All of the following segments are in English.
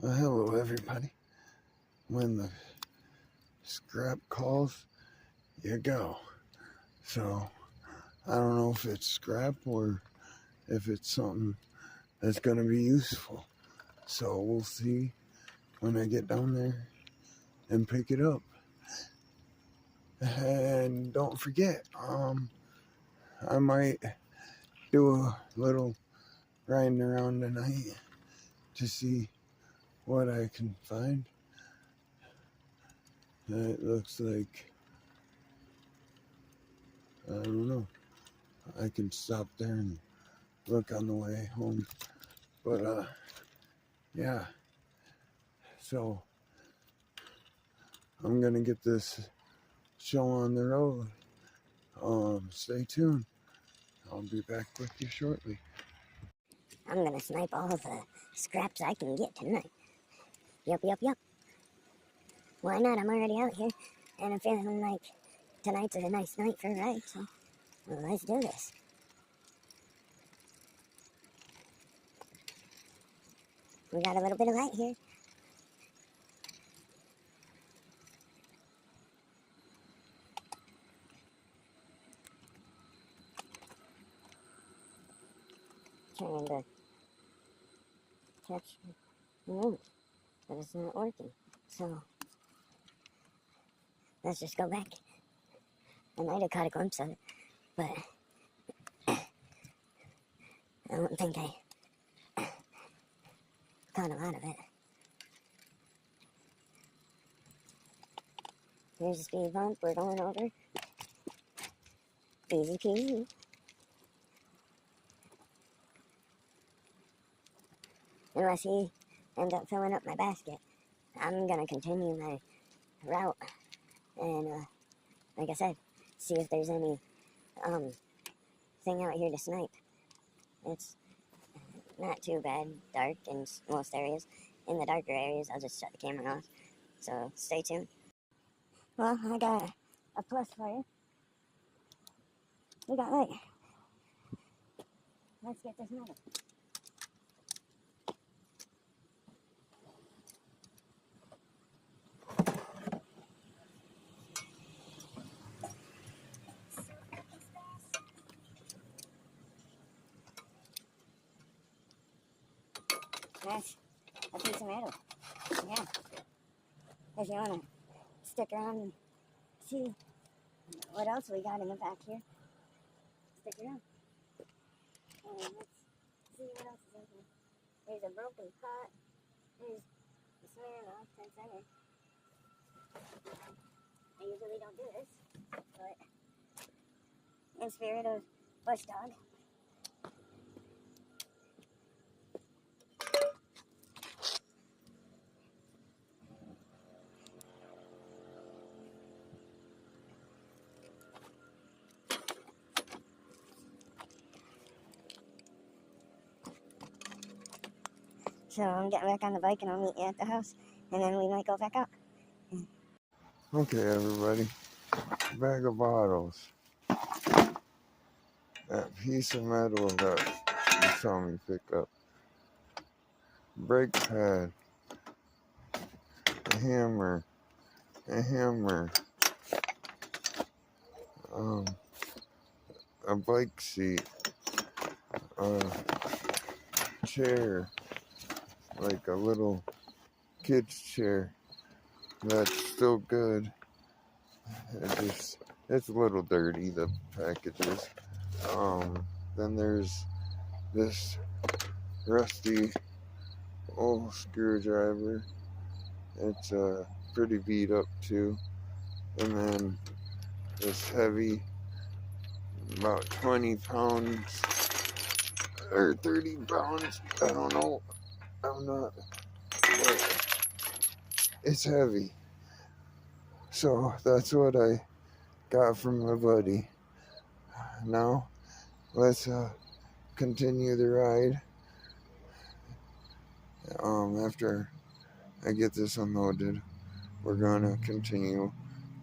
Hello, everybody. When the scrap calls, you go. So, I don't know if it's scrap or if it's something that's going to be useful. So, we'll see when I get down there and pick it up. And don't forget, I might do a little riding around tonight to see what I can find. It looks like, I don't know, I can stop there and look on the way home. But, yeah. So, I'm going to get this show on the road. Stay tuned. I'll be back with you shortly. I'm gonna snipe all the scraps I can get tonight. Yup. Why not? I'm already out here, and I'm feeling like tonight's a nice night for a ride, so let's do this. We got a little bit of light here. Trying to catch the moon, but it's not working. So, let's just go back. I might have caught a glimpse of it, but I don't think I caught a lot of it. Here's the speed bump we're going over. Easy peasy. Unless he ends up filling up my basket, I'm gonna continue my route and, like I said, see if there's any thing out here to snipe. It's not too bad, dark in most areas. In the darker areas, I'll just shut the camera off. So stay tuned. Well, I got a plus for you. We got light. Let's get this metal. That's a piece of metal. Yeah. If you want to stick around and see what else we got in the back here, stick around. And let's see what else is in here. There's a broken pot. There's a Smirnoff 10 center. I usually don't do this, but in spirit of Bush Dog. So I'm getting back on the bike and I'll meet you at the house, and then we might go back out. Okay, everybody. Bag of bottles. That piece of metal that you saw me pick up. Brake pad. A hammer. A bike seat. A chair. Like a little kid's chair. That's still good. It's a little dirty, the packages. Then there's this rusty old screwdriver. It's pretty beat up too. And then this heavy, about 20 pounds or 30 pounds. I don't know. I'm not. But it's heavy. So that's what I got from my buddy. Now let's continue the ride. After I get this unloaded, we're gonna continue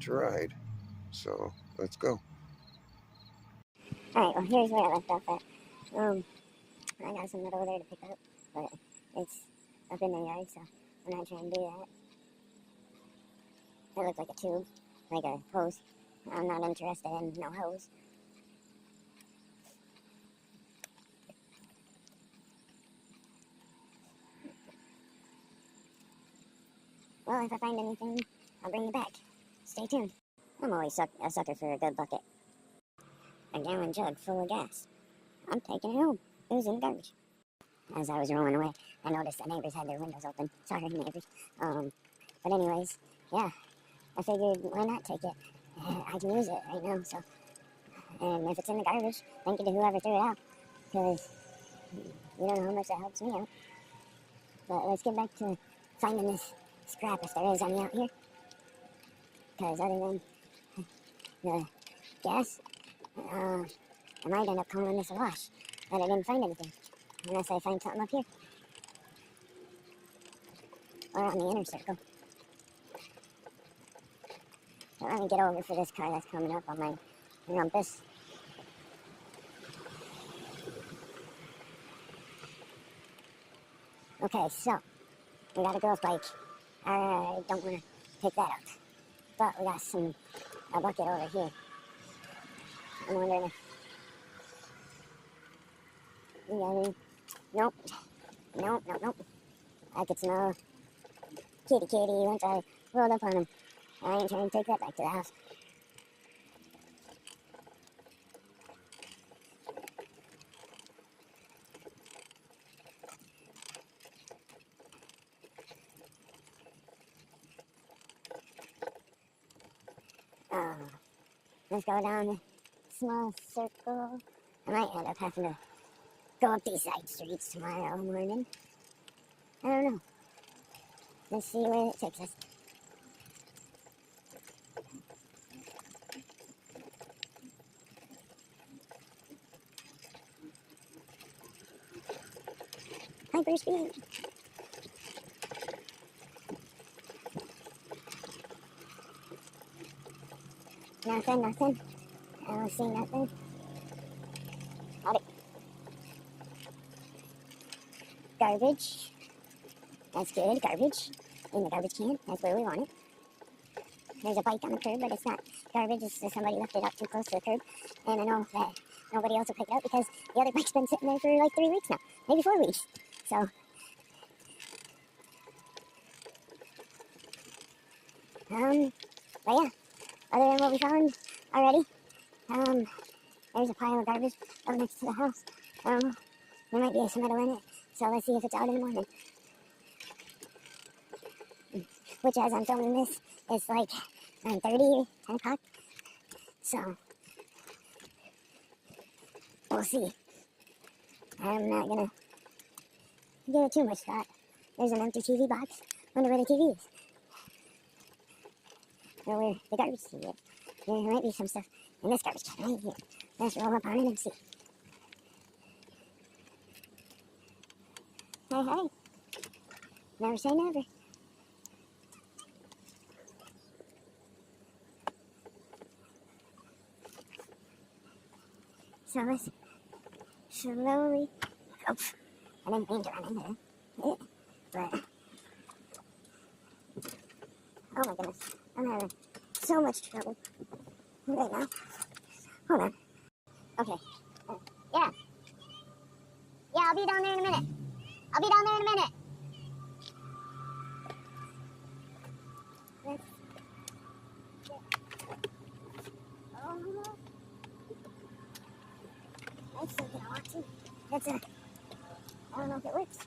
to ride. So let's go. Alright, well here's where I left off at. I got some metal there to pick up, but it's up in the yard, so I'm not trying to do that. It looked like a tube, like a hose. I'm not interested in no hose. Well, if I find anything, I'll bring you back. Stay tuned. I'm always a sucker for a good bucket. A gallon jug full of gas. I'm taking it home. It was in the garbage. As I was rolling away, I noticed the neighbors had their windows open. Sorry, neighbors. But anyways, yeah, I figured why not take it? I can use it right now, so. And if it's in the garbage, thank you to whoever threw it out, because you don't know how much that helps me out. But let's get back to finding this scrap if there is any out here. Because other than the gas, I might end up calling this a wash, that I didn't find anything. Unless I find something up here. Or on the inner circle. But let me get over for this car that's coming up on my rumpus. Okay, so, we got a girl's bike. I don't want to pick that up. But we got a bucket over here. I'm wondering if you got any. Nope. Nope. I could smell kitty once I rolled up on him. I ain't trying to take that back to the house. Let's go down the small circle. I might end up having to go up these side streets tomorrow morning. I don't know. Let's see where it takes us. Hyperspeed. Nothing. I don't see nothing. Howdy. Garbage. That's good, garbage. In the garbage can, that's where we want it. There's a bike on the curb, but it's not garbage, it's just somebody left it up too close to the curb. And I know that nobody else will pick it up because the other bike's been sitting there for like 3 weeks now. Maybe 4 weeks. So, but yeah, other than what we found already, there's a pile of garbage up next to the house. There might be some metal in it, so let's see if it's out in the morning. Which, as I'm filming this, is like 9:30, 10 o'clock. So, we'll see. I'm not gonna give it too much thought. There's an empty TV box. Wonder where the TV is. Or where the garbage TV is. There might be some stuff in this garbage can right here. Let's roll up on it and see. Hey. Never say never. So let's slowly. Oops. I didn't mean to run into it. But. Oh my goodness. I'm having so much trouble right now. Hold on. Okay. Yeah. Yeah, I'll be down there in a minute. Let's get over. That's something I want to. That's a. I don't know if it works.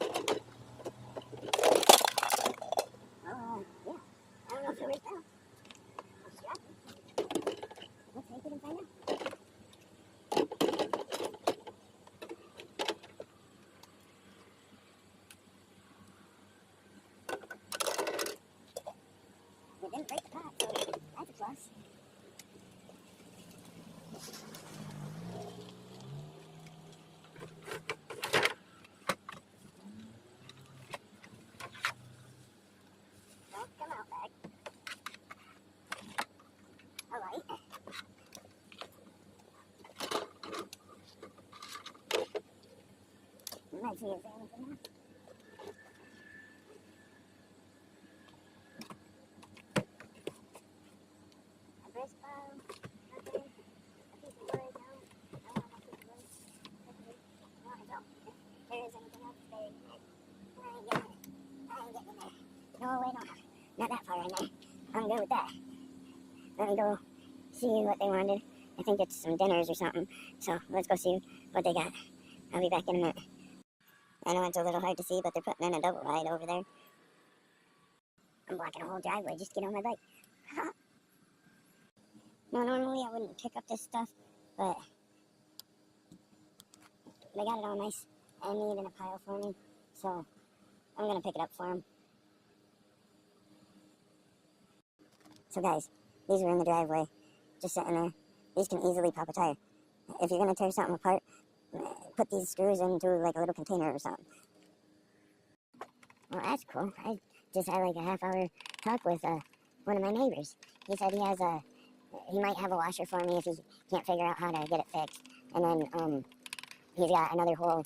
Yeah. I don't know if it works out. Let's drop it. Let's take it and find out. It didn't break the pot, so that's a plus. Don't come out back. Alright. Let's see if there's anything else. Oh, wait, no. Not that far in there. I'm good with that. Let me go see what they wanted. I think it's some dinners or something. So let's go see what they got. I'll be back in a minute. I know it's a little hard to see, but they're putting in a double wide over there. I'm blocking a whole driveway just to get on my bike. No, normally I wouldn't pick up this stuff, but they got it all nice and neat in a pile for me. So I'm going to pick it up for them. So guys, these are in the driveway, just sitting there. These can easily pop a tire. If you're going to tear something apart, put these screws into like a little container or something. Well, that's cool. I just had like a half-hour talk with one of my neighbors. He said he might have a washer for me if he can't figure out how to get it fixed. And then he's got another whole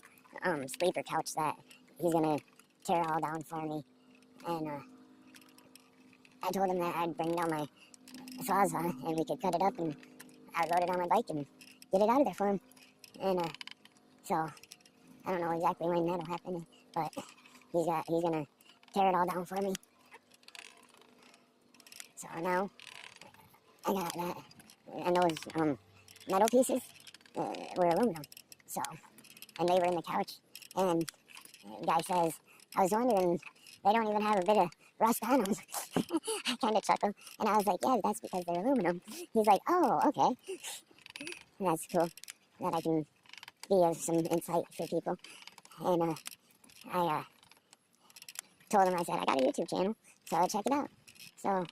sleeper couch that he's going to tear all down for me. And I told him that I'd bring down my Sawzall and we could cut it up and I'd load it on my bike and get it out of there for him. And so I don't know exactly when that'll happen, but he's gonna tear it all down for me. So now I got that, and those metal pieces were aluminum. So, and they were in the couch, and the guy says, I was wondering, they don't even have a bit of rust on them. I kind of chuckled, and I was like, yeah, that's because they're aluminum. He's like, oh, okay. That's cool, that I can be of some insight for people. And I told him, I said, I got a YouTube channel, so check it out. So,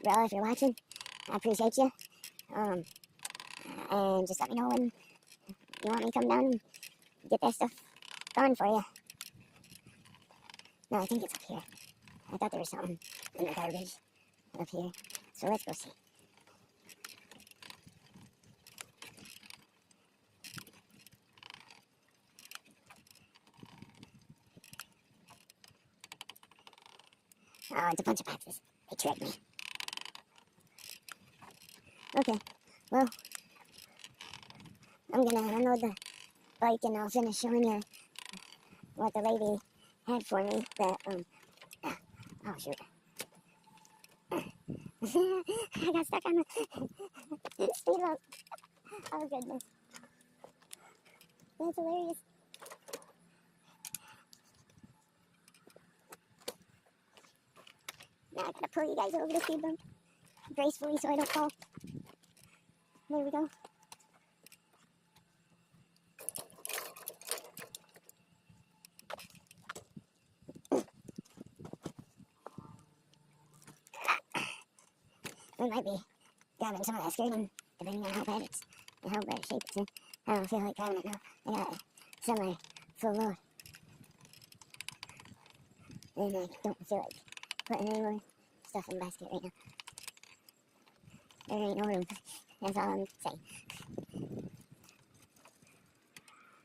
bro, if you're watching, I appreciate you. And just let me know when you want me to come down and get that stuff going for you. No, I think it's up here. I thought there was something in the garbage up here. So let's go see. Oh, it's a bunch of boxes. They tricked me. Okay, well, I'm gonna unload the bike and I'll finish showing you what the lady had for me that, oh shoot. I got stuck on the speed bump. Oh goodness. That's hilarious. Now I gotta pull you guys over the speed bump gracefully so I don't fall. There we go. We might be grabbing some of that skirting, depending on how bad shape it's in. I don't feel like grabbing it now. I got it semi full load. And I don't feel like putting any more stuff in the basket right now. There ain't no room. That's all I'm saying.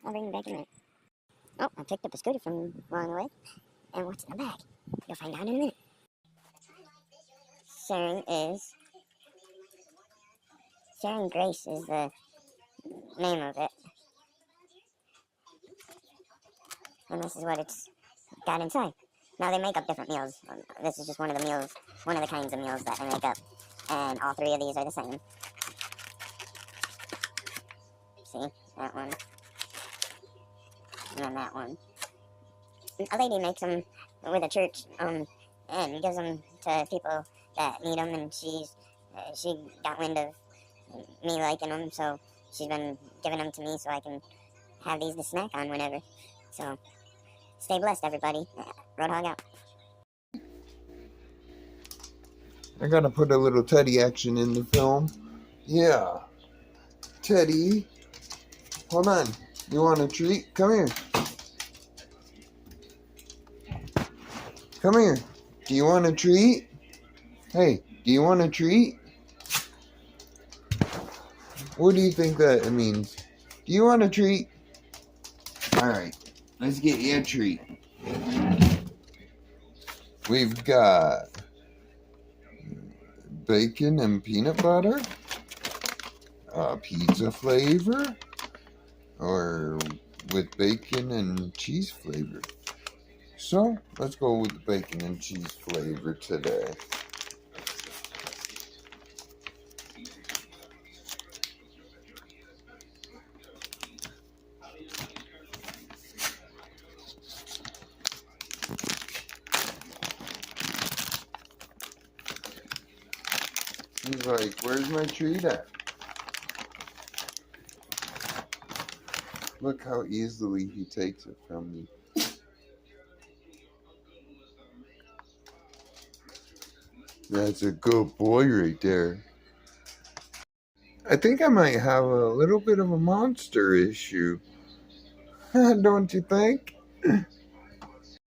I'll bring it back in a minute. Oh, I picked up a scooter from along the way. And what's in the bag? You'll find out in a minute. Sharing Grace is the name of it. And this is what it's got inside. Now they make up different meals. This is just one of the meals, one of the kinds of meals that they make up. And all three of these are the same. See, that one. And then that one. A lady makes them with a church, and gives them to people that need them, and she got wind of me liking them, so she's been giving them to me so I can have these to snack on whenever. So, stay blessed, everybody. Roadhog out. I gotta put a little Teddy action in the film. Yeah. Teddy. Hold on. You want a treat? Come here. Come here. Do you want a treat? Hey, do you want a treat? What do you think that means? Do you want a treat? Alright. Let's get you a treat. We've got bacon and peanut butter, pizza flavor, or with bacon and cheese flavor, So let's go with the bacon and cheese flavor today. He's like, where's my treat at? Look how easily he takes it from me. That's a good boy right there. I think I might have a little bit of a monster issue. Don't you think?